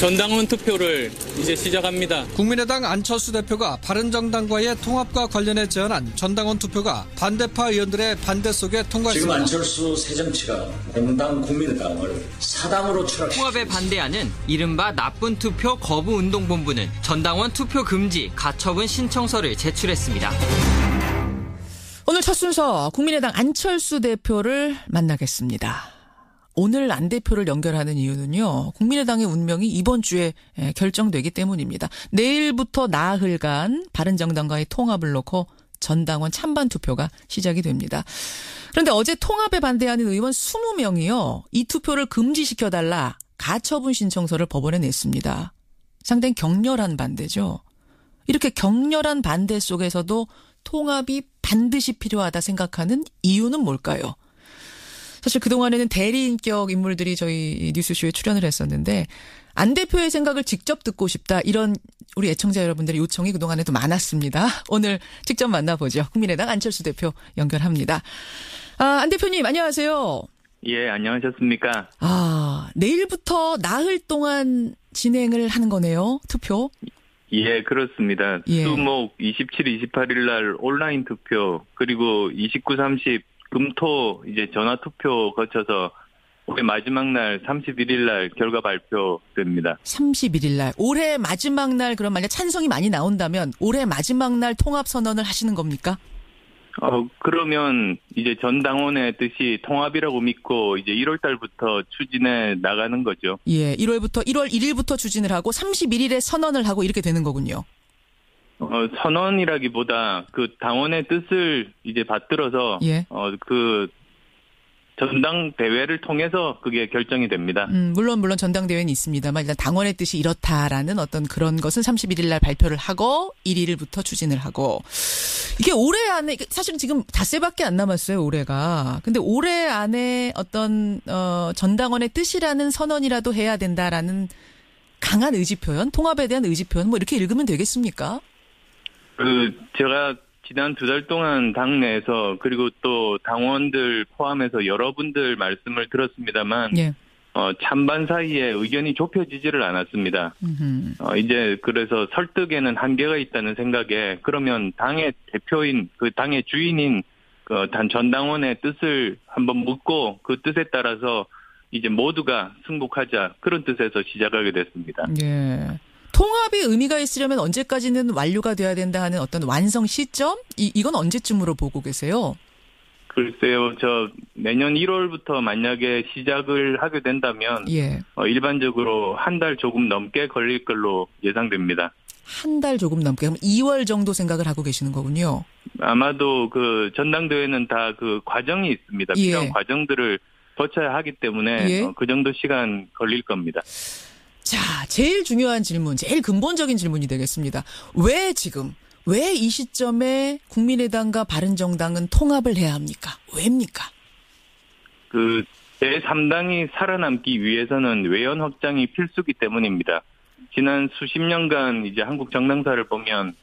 전당원 투표를 이제 시작합니다. 국민의당 안철수 대표가 바른정당과의 통합과 관련해 제안한 전당원 투표가 반대파 의원들의 반대 속에 통과했습니다. 지금 안철수 새정치가 공당 국민의당을 사당으로 추락시켰습니다. 통합에 반대하는 이른바 나쁜 투표 거부 운동본부는 전당원 투표 금지 가처분 신청서를 제출했습니다. 오늘 첫 순서 국민의당 안철수 대표를 만나겠습니다. 오늘 안 대표를 연결하는 이유는요. 국민의당의 운명이 이번 주에 결정되기 때문입니다. 내일부터 나흘간 바른정당과의 통합을 놓고 전당원 찬반 투표가 시작이 됩니다. 그런데 어제 통합에 반대하는 의원 20명이요. 이 투표를 금지시켜달라 가처분 신청서를 법원에 냈습니다. 상당히 격렬한 반대죠. 이렇게 격렬한 반대 속에서도 통합이 반드시 필요하다 생각하는 이유는 뭘까요? 사실 그동안에는 대리인격 인물들이 저희 뉴스쇼에 출연을 했었는데 안 대표의 생각을 직접 듣고 싶다 이런 우리 애청자 여러분들의 요청이 그동안에도 많았습니다. 오늘 직접 만나보죠. 국민의당 안철수 대표 연결합니다. 안 대표님 안녕하세요. 예, 안녕하셨습니까? 내일부터 나흘 동안 진행을 하는 거네요. 투표. 예, 그렇습니다. 예. 수목 27, 28일 날 온라인 투표 그리고 29, 30 금토 이제 전화 투표 거쳐서 올해 마지막 날 31일 날 결과 발표됩니다. 31일 날 올해 마지막 날 그럼 만약 찬성이 많이 나온다면 올해 마지막 날 통합 선언을 하시는 겁니까? 그러면 이제 전 당원의 뜻이 통합이라고 믿고 이제 1월 달부터 추진해 나가는 거죠. 예, 1월 1일부터 추진을 하고 31일에 선언을 하고 이렇게 되는 거군요. 선언이라기보다 그 당원의 뜻을 이제 받들어서 예. 그 전당대회를 통해서 그게 결정이 됩니다. 물론 전당대회는 있습니다만 일단 당원의 뜻이 이렇다라는 어떤 그런 것은 31일 날 발표를 하고 1일부터 추진을 하고 이게 올해 안에 사실 지금 닷새밖에 안 남았어요 올해가. 근데 올해 안에 어떤 전당원의 뜻이라는 선언이라도 해야 된다라는 강한 의지 표현, 통합에 대한 의지 표현 뭐 이렇게 읽으면 되겠습니까? 제가 지난 2달 동안 당내에서 그리고 또 당원들 포함해서 여러분들 말씀을 들었습니다만, 예. 찬반 사이에 의견이 좁혀지지를 않았습니다. 이제 그래서 설득에는 한계가 있다는 생각에 그러면 당의 대표인 그 당의 주인인 전당원의 뜻을 한번 묻고 그 뜻에 따라서 이제 모두가 승복하자 그런 뜻에서 시작하게 됐습니다. 예. 통합이 의미가 있으려면 언제까지는 완료가 돼야 된다 하는 어떤 완성 시점? 이건 언제쯤으로 보고 계세요? 글쎄요, 내년 1월부터 만약에 시작을 하게 된다면, 예. 일반적으로 한 달 조금 넘게 걸릴 걸로 예상됩니다. 한 달 조금 넘게, 그럼 2월 정도 생각을 하고 계시는 거군요. 아마도 그 전당대회는 다 그 과정이 있습니다. 예. 필요한 과정들을 거쳐야 하기 때문에 예. 그 정도 시간 걸릴 겁니다. 자, 제일 중요한 질문, 제일 근본적인 질문이 되겠습니다. 왜 이 시점에 국민의당과 바른정당은 통합을 해야 합니까? 왜입니까? 제3당이 살아남기 위해서는 외연 확장이 필수기 때문입니다. 지난 수십 년간 이제 한국 정당사를 보면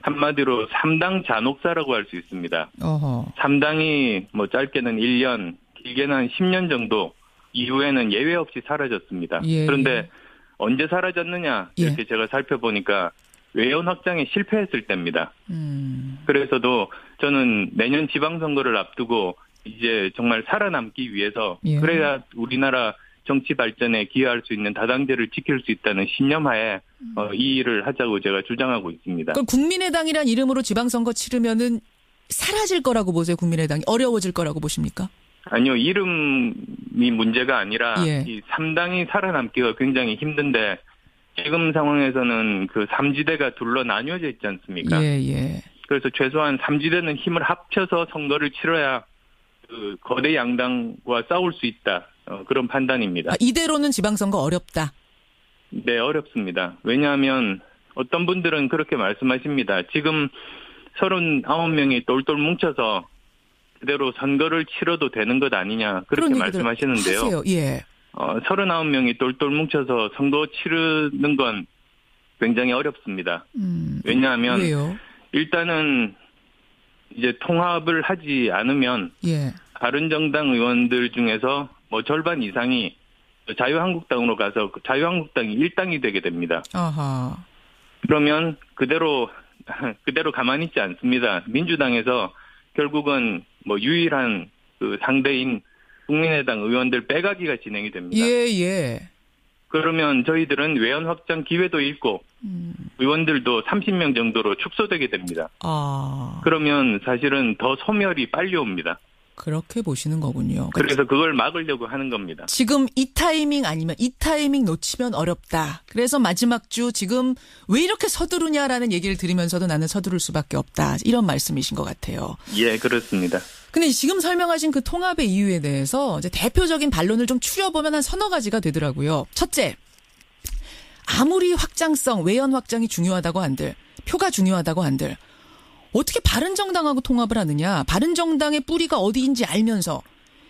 한마디로 3당 잔혹사라고 할 수 있습니다. 3당이 뭐 짧게는 1년, 길게는 한 10년 정도 이후에는 예외 없이 사라졌습니다. 예. 그런데 언제 사라졌느냐 이렇게 제가 살펴보니까 외연 확장에 실패했을 때입니다. 그래서도 저는 내년 지방선거를 앞두고 이제 정말 살아남기 위해서 예. 그래야 우리나라 정치 발전에 기여할 수 있는 다당제를 지킬 수 있다는 신념하에 이 일을 하자고 제가 주장하고 있습니다. 그럼 국민의당이란 이름으로 지방선거 치르면은 사라질 거라고 보세요? 국민의당이 어려워질 거라고 보십니까? 아니요. 이름이 문제가 아니라 예. 이 3당이 살아남기가 굉장히 힘든데 지금 상황에서는 그 3지대가 둘러 나뉘어져 있지 않습니까? 예. 그래서 최소한 3지대는 힘을 합쳐서 선거를 치러야 그 거대 양당과 싸울 수 있다. 그런 판단입니다. 이대로는 지방선거 어렵다. 네, 어렵습니다. 왜냐하면 어떤 분들은 그렇게 말씀하십니다. 지금 39명이 똘똘 뭉쳐서 그대로 선거를 치러도 되는 것 아니냐 그렇게 말씀하시는데요. 하세요. 예. 39명이 똘똘 뭉쳐서 선거 치르는 건 굉장히 어렵습니다. 왜냐하면 왜요? 일단은 이제 통합을 하지 않으면 예. 바른정당 의원들 중에서 뭐 절반 이상이 자유한국당으로 가서 자유한국당이 1당이 되게 됩니다. 아하. 그러면 그대로 가만히 있지 않습니다. 민주당에서 결국은 뭐 유일한 그 상대인 국민의당 의원들 빼가기가 진행이 됩니다. 예. 그러면 저희들은 외연 확장 기회도 잃고 의원들도 30명 정도로 축소되게 됩니다. 아. 그러면 사실은 더 소멸이 빨리 옵니다. 그렇게 보시는 거군요. 그래서 그걸 막으려고 하는 겁니다. 지금 이 타이밍 아니면 이 타이밍 놓치면 어렵다. 그래서 마지막 주 지금 왜 이렇게 서두르냐라는 얘기를 들으면서도 나는 서두를 수밖에 없다. 이런 말씀이신 것 같아요. 예, 그렇습니다. 근데 지금 설명하신 그 통합의 이유에 대해서 이제 대표적인 반론을 좀 추려보면 한 서너 가지가 되더라고요. 첫째, 아무리 확장성, 외연 확장이 중요하다고 한들, 표가 중요하다고 한들, 어떻게 바른정당하고 통합을 하느냐. 바른정당의 뿌리가 어디인지 알면서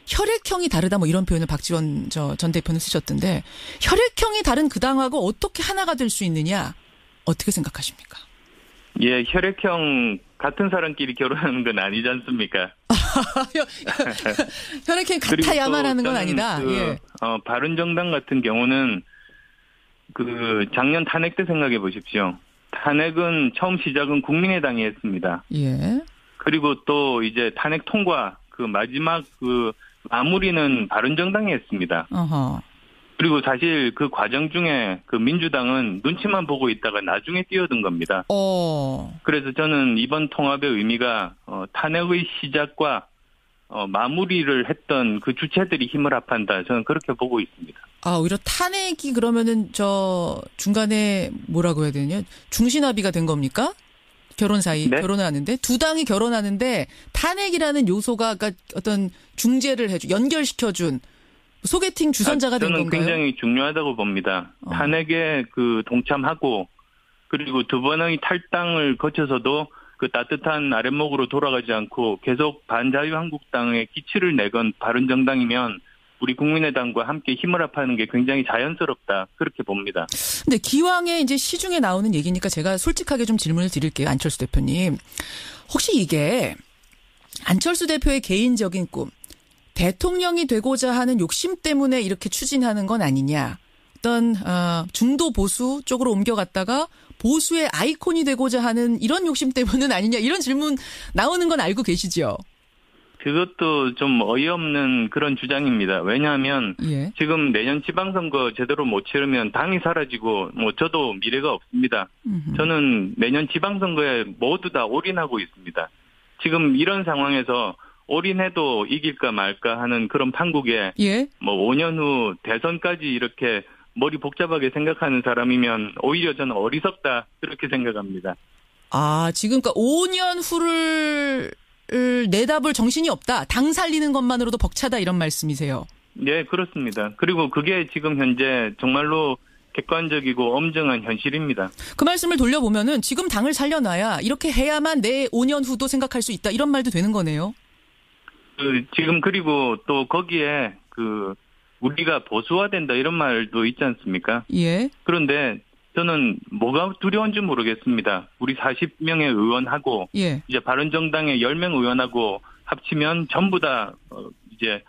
혈액형이 다르다 뭐 이런 표현을 박지원 전 대표는 쓰셨던데 혈액형이 다른 그 당하고 어떻게 하나가 될 수 있느냐. 어떻게 생각하십니까? 예, 혈액형 같은 사람끼리 결혼하는 건 아니지 않습니까? 혈액형이 같아야만 하는 건 아니다. 예. 바른정당 같은 경우는 그 작년 탄핵 때 생각해 보십시오. 탄핵은 처음 시작은 국민의당이 했습니다. 예. 그리고 또 이제 탄핵 통과 그 마지막 그 마무리는 바른정당이 했습니다. 어허. 그리고 사실 그 과정 중에 그 민주당은 눈치만 보고 있다가 나중에 뛰어든 겁니다. 그래서 저는 이번 통합의 의미가 탄핵의 시작과 마무리를 했던 그 주체들이 힘을 합한다. 저는 그렇게 보고 있습니다. 아, 오히려 탄핵이 그러면은 중간에 뭐라고 해야 되냐? 중시나비가 된 겁니까? 결혼 사이, 네? 결혼하는데 두 당이 결혼하는데 탄핵이라는 요소가 그러니까 어떤 중재를 연결시켜준 소개팅 주선자가 된 저는 건가요? 굉장히 중요하다고 봅니다. 탄핵에 그 동참하고 그리고 두 번의 탈당을 거쳐서도 그 따뜻한 아랫목으로 돌아가지 않고 계속 반자유한국당에 기치를 내건 바른정당이면 우리 국민의당과 함께 힘을 합하는 게 굉장히 자연스럽다. 그렇게 봅니다. 근데 기왕에 이제 시중에 나오는 얘기니까 제가 솔직하게 좀 질문을 드릴게요. 안철수 대표님. 혹시 이게 안철수 대표의 개인적인 꿈, 대통령이 되고자 하는 욕심 때문에 이렇게 추진하는 건 아니냐. 어떤 중도 보수 쪽으로 옮겨갔다가 보수의 아이콘이 되고자 하는 이런 욕심 때문은 아니냐. 이런 질문 나오는 건 알고 계시죠? 그것도 좀 어이없는 그런 주장입니다. 왜냐하면 예. 지금 내년 지방선거 제대로 못 치르면 당이 사라지고 뭐 저도 미래가 없습니다. 저는 내년 지방선거에 모두 다 올인하고 있습니다. 지금 이런 상황에서 올인해도 이길까 말까 하는 그런 판국에 예. 뭐 5년 후 대선까지 이렇게 머리 복잡하게 생각하는 사람이면 오히려 저는 어리석다 그렇게 생각합니다. 아, 지금 그러니까 5년 후를 내다볼 정신이 없다. 당 살리는 것만으로도 벅차다 이런 말씀이세요. 네, 그렇습니다. 그리고 그게 지금 현재 정말로 객관적이고 엄정한 현실입니다. 그 말씀을 돌려보면은 지금 당을 살려놔야 이렇게 해야만 내 5년 후도 생각할 수 있다. 이런 말도 되는 거네요. 지금 그리고 또 거기에 우리가 보수화된다 이런 말도 있지 않습니까? 예. 그런데 저는 뭐가 두려운지 모르겠습니다. 우리 40명의 의원하고 예. 이제 바른정당의 10명 의원하고 합치면 전부 다 이제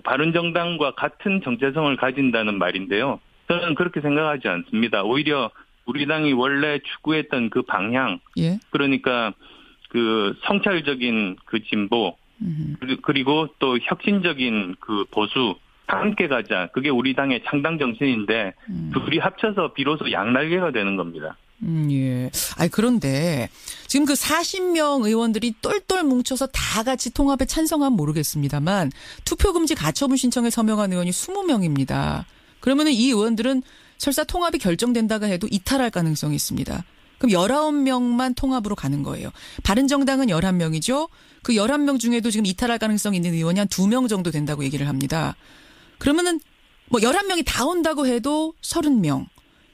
바른정당과 같은 정체성을 가진다는 말인데요. 저는 그렇게 생각하지 않습니다. 오히려 우리 당이 원래 추구했던 그 방향, 예. 그러니까 그 성찰적인 그 진보, 그리고 또 혁신적인 그 보수, 함께 가자. 그게 우리 당의 창당 정신인데 둘이 합쳐서 비로소 양날개가 되는 겁니다. 예. 아니 그런데 지금 그 40명 의원들이 똘똘 뭉쳐서 다 같이 통합에 찬성하면 모르겠습니다만 투표금지 가처분 신청에 서명한 의원이 20명입니다. 그러면은 이 의원들은 설사 통합이 결정된다가 해도 이탈할 가능성이 있습니다. 그럼 19명만 통합으로 가는 거예요. 바른정당은 11명이죠. 그 11명 중에도 지금 이탈할 가능성이 있는 의원이 한 2명 정도 된다고 얘기를 합니다. 그러면은 뭐 11명이 다 온다고 해도 30명.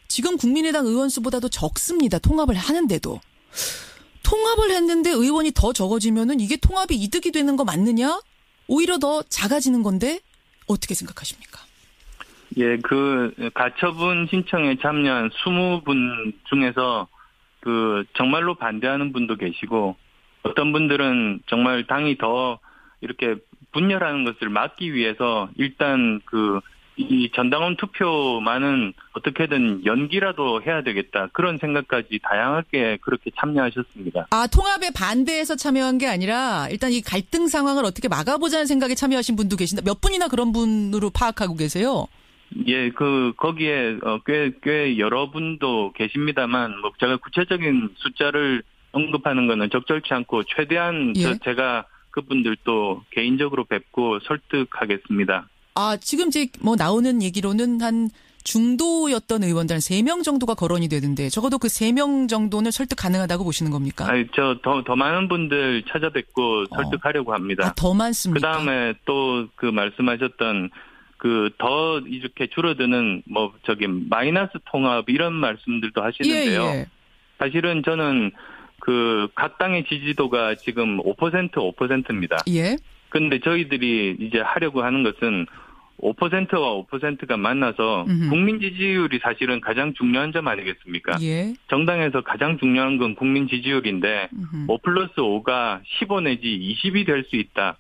지금 국민의당 의원 수보다도 적습니다. 통합을 하는데도. 통합을 했는데 의원이 더 적어지면은 이게 통합이 이득이 되는 거 맞느냐? 오히려 더 작아지는 건데 어떻게 생각하십니까? 예, 그 가처분 신청에 참여한 20분 중에서 그 정말로 반대하는 분도 계시고 어떤 분들은 정말 당이 더 이렇게 분열하는 것을 막기 위해서 일단 그 이 전당원 투표만은 어떻게든 연기라도 해야 되겠다. 그런 생각까지 다양하게 그렇게 참여하셨습니다. 아, 통합에 반대해서 참여한 게 아니라 일단 이 갈등 상황을 어떻게 막아보자는 생각에 참여하신 분도 계신다. 몇 분이나 그런 분으로 파악하고 계세요? 예, 거기에 꽤 여러 분도 계십니다만, 뭐 제가 구체적인 숫자를 언급하는 거는 적절치 않고 최대한 예. 제가 그분들도 개인적으로 뵙고 설득하겠습니다. 아, 지금 이제 뭐 나오는 얘기로는 한 중도였던 의원들 한 3명 정도가 거론이 되는데 적어도 그 3명 정도는 설득 가능하다고 보시는 겁니까? 아니, 더 많은 분들 찾아뵙고 설득하려고 합니다. 아, 더 많습니까? 그 다음에 또 그 말씀하셨던 더 이렇게 줄어드는 마이너스 통합 이런 말씀들도 하시는데요. 예. 사실은 저는 각 당의 지지도가 지금 5%입니다. 예. 근데 저희들이 이제 하려고 하는 것은 5%와 5%가 만나서 국민 지지율이 사실은 가장 중요한 점 아니겠습니까? 예. 정당에서 가장 중요한 건 국민 지지율인데 5+5가 15 내지 20이 될 수 있다.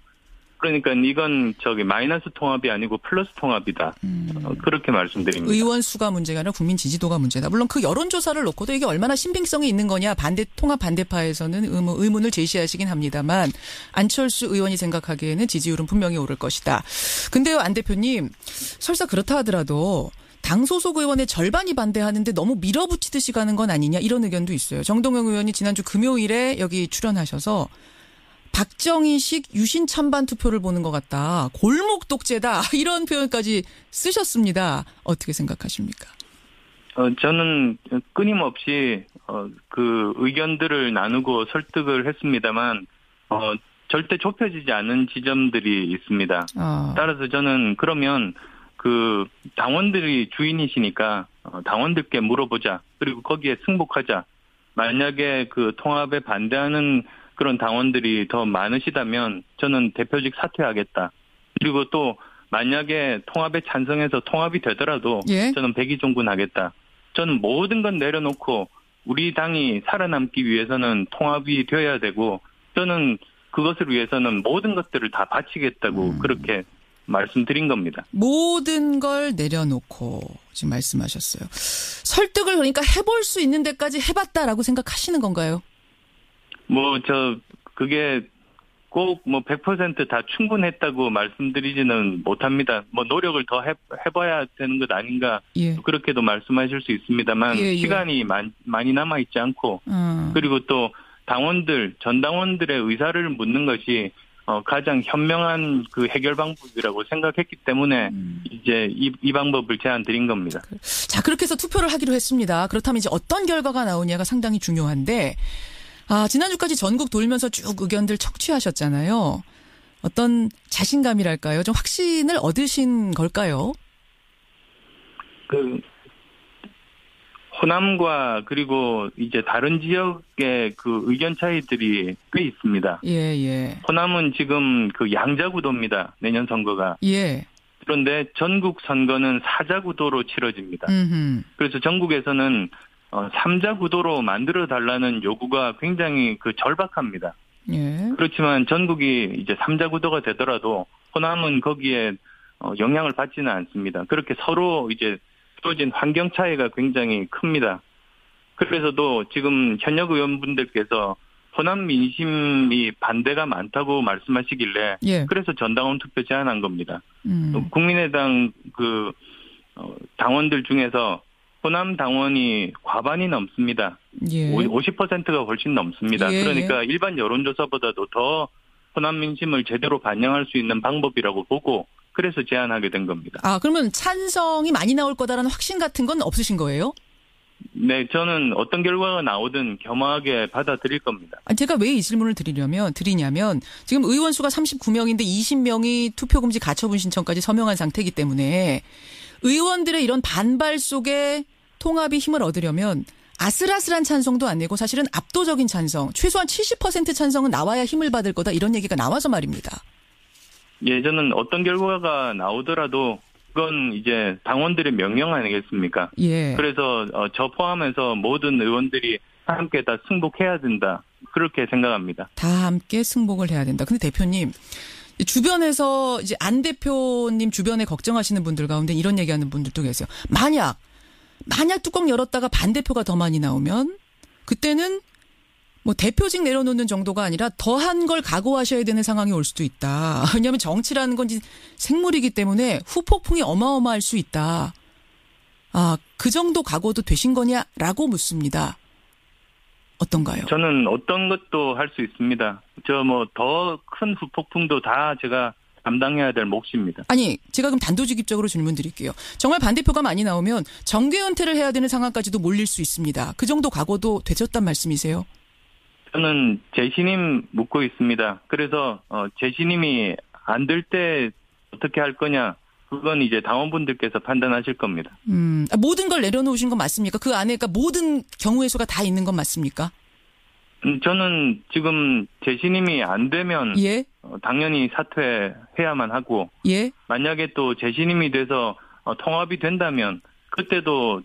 그러니까 이건 마이너스 통합이 아니고 플러스 통합이다. 그렇게 말씀드립니다. 의원 수가 문제가 아니라 국민 지지도가 문제다. 물론 그 여론조사를 놓고도 이게 얼마나 신빙성이 있는 거냐 통합 반대파에서는 의문을 제시하시긴 합니다만 안철수 의원이 생각하기에는 지지율은 분명히 오를 것이다. 근데요, 안 대표님, 설사 그렇다 하더라도 당 소속 의원의 절반이 반대하는데 너무 밀어붙이듯이 가는 건 아니냐 이런 의견도 있어요. 정동영 의원이 지난주 금요일에 여기 출연하셔서 박정희식 유신 찬반 투표를 보는 것 같다. 골목 독재다. 이런 표현까지 쓰셨습니다. 어떻게 생각하십니까? 저는 끊임없이 그 의견들을 나누고 설득을 했습니다만 절대 좁혀지지 않은 지점들이 있습니다. 따라서 저는 그러면 당원들이 주인이시니까 당원들께 물어보자. 그리고 거기에 승복하자. 만약에 통합에 반대하는 그런 당원들이 더 많으시다면 저는 대표직 사퇴하겠다. 그리고 또 만약에 통합에 찬성해서 통합이 되더라도 예. 저는 백의종군하겠다. 저는 모든 건 내려놓고 우리 당이 살아남기 위해서는 통합이 되어야 되고 저는 그것을 위해서는 모든 것들을 다 바치겠다고 그렇게 말씀드린 겁니다. 모든 걸 내려놓고 지금 말씀하셨어요. 설득을 그러니까 해볼 수 있는 데까지 해봤다라고 생각하시는 건가요? 그게 꼭 100% 다 충분했다고 말씀드리지는 못합니다. 노력을 더 해봐야 되는 것 아닌가. 예. 그렇게도 말씀하실 수 있습니다만 예. 시간이 많이 남아있지 않고 그리고 또 전당원들의 의사를 묻는 것이 가장 현명한 해결 방법이라고 생각했기 때문에 이제 이 방법을 제안드린 겁니다. 자, 그렇게 해서 투표를 하기로 했습니다. 그렇다면 이제 어떤 결과가 나오냐가 상당히 중요한데 지난주까지 전국 돌면서 쭉 의견들 청취하셨잖아요. 어떤 자신감이랄까요? 좀 확신을 얻으신 걸까요? 호남과 그리고 이제 다른 지역의 의견 차이들이 꽤 있습니다. 예. 호남은 지금 양자구도입니다. 내년 선거가. 예. 그런데 전국 선거는 사자구도로 치러집니다. 그래서 전국에서는 3자 구도로 만들어달라는 요구가 굉장히 절박합니다. 예. 그렇지만 전국이 이제 3자 구도가 되더라도 호남은 거기에 영향을 받지는 않습니다. 그렇게 서로 이제 주어진 환경 차이가 굉장히 큽니다. 그래서도 지금 현역 의원분들께서 호남 민심이 반대가 많다고 말씀하시길래 예. 그래서 전당원 투표 제안한 겁니다. 국민의당 당원들 중에서 호남 당원이 과반이 넘습니다. 예. 50%가 훨씬 넘습니다. 예. 그러니까 일반 여론조사보다도 더 호남 민심을 제대로 반영할 수 있는 방법이라고 보고 그래서 제안하게 된 겁니다. 그러면 찬성이 많이 나올 거다라는 확신 같은 건 없으신 거예요? 네, 저는 어떤 결과가 나오든 겸허하게 받아들일 겁니다. 제가 왜 이 질문을 드리냐면 지금 의원 수가 39명인데 20명이 투표금지 가처분 신청까지 서명한 상태이기 때문에 의원들의 이런 반발 속에 통합이 힘을 얻으려면 아슬아슬한 찬성도 안 내고 사실은 압도적인 찬성, 최소한 70% 찬성은 나와야 힘을 받을 거다 이런 얘기가 나와서 말입니다. 예, 저는 어떤 결과가 나오더라도 그건 이제 당원들의 명령 아니겠습니까? 예. 그래서 저 포함해서 모든 의원들이 함께 다 승복해야 된다. 그렇게 생각합니다. 다 함께 승복을 해야 된다. 근데 대표님, 주변에서 이제 안 대표님 주변에 걱정하시는 분들 가운데 이런 얘기하는 분들도 계세요. 만약 뚜껑 열었다가 반 대표가 더 많이 나오면 그때는 뭐 대표직 내려놓는 정도가 아니라 더한 걸 각오하셔야 되는 상황이 올 수도 있다. 왜냐하면 정치라는 건 생물이기 때문에 후폭풍이 어마어마할 수 있다. 그 정도 각오도 되신 거냐라고 묻습니다. 어떤가요? 저는 어떤 것도 할 수 있습니다. 더 큰 후폭풍도 다 제가 감당해야 될 몫입니다. 아니, 제가 그럼 단도직입적으로 질문 드릴게요. 정말 반대표가 많이 나오면 정계 은퇴를 해야 되는 상황까지도 몰릴 수 있습니다. 그 정도 각오도 되셨단 말씀이세요? 저는 재신임 묻고 있습니다. 그래서 재신임이 안 될 때 어떻게 할 거냐, 그건 이제 당원분들께서 판단하실 겁니다. 모든 걸 내려놓으신 건 맞습니까? 그 안에 그러니까 모든 경우의 수가 다 있는 건 맞습니까? 저는 지금 재신임이 안 되면 예. 당연히 사퇴해야만 하고, 예. 만약에 또 재신임이 돼서 통합이 된다면 그때도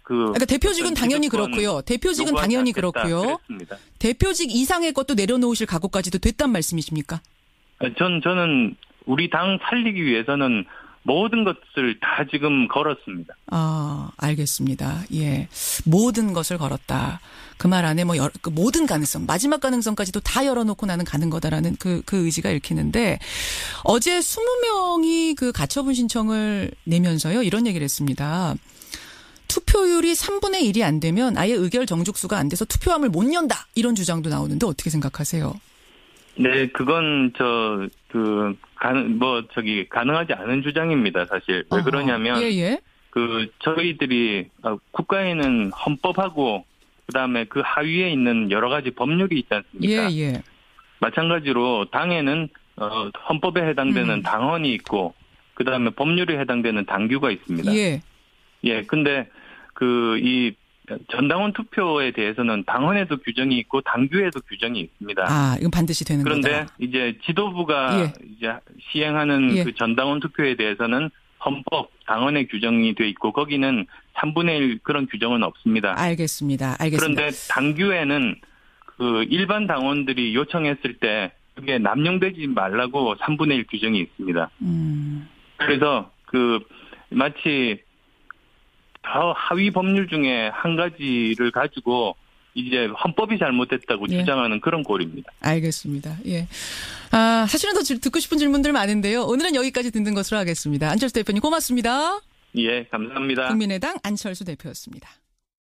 그러니까 대표직은 당연히 그렇고요. 대표직은 당연히 그렇고요. 그랬습니다. 대표직 이상의 것도 내려놓으실 각오까지도 됐단 말씀이십니까? 저는 우리 당 살리기 위해서는 모든 것을 다 지금 걸었습니다. 알겠습니다. 예. 모든 것을 걸었다. 그 말 안에 그 모든 가능성, 마지막 가능성까지도 다 열어놓고 나는 가는 거다라는 그 의지가 읽히는데, 어제 20명이 그 가처분 신청을 내면서요, 이런 얘기를 했습니다. 투표율이 3분의 1이 안 되면 아예 의결 정족수가 안 돼서 투표함을 못 연다. 이런 주장도 나오는데 어떻게 생각하세요? 네, 그건 가능하지 않은 주장입니다, 사실. 왜 그러냐면, 예. 저희들이, 국가에는 헌법하고, 그 다음에 그 하위에 있는 여러 가지 법률이 있지 않습니까? 예. 마찬가지로 당에는, 헌법에 해당되는 당헌이 있고, 그 다음에 법률에 해당되는 당규가 있습니다. 예. 예, 근데, 전당원 투표에 대해서는 당헌에도 규정이 있고 당규에도 규정이 있습니다. 이건 반드시 되는 거다. 그런데 이제 지도부가 이제 시행하는 그 전당원 투표에 대해서는 헌법, 당헌에 규정이 돼 있고 거기는 3분의 1 그런 규정은 없습니다. 알겠습니다. 그런데 당규에는 그 일반 당원들이 요청했을 때 그게 남용되지 말라고 3분의 1 규정이 있습니다. 그래서 마치 더 하위 법률 중에 한 가지를 가지고 이제 헌법이 잘못됐다고 주장하는 그런 꼴입니다. 알겠습니다. 예. 사실은 더 듣고 싶은 질문들 많은데요. 오늘은 여기까지 듣는 것으로 하겠습니다. 안철수 대표님 고맙습니다. 예, 감사합니다. 국민의당 안철수 대표였습니다.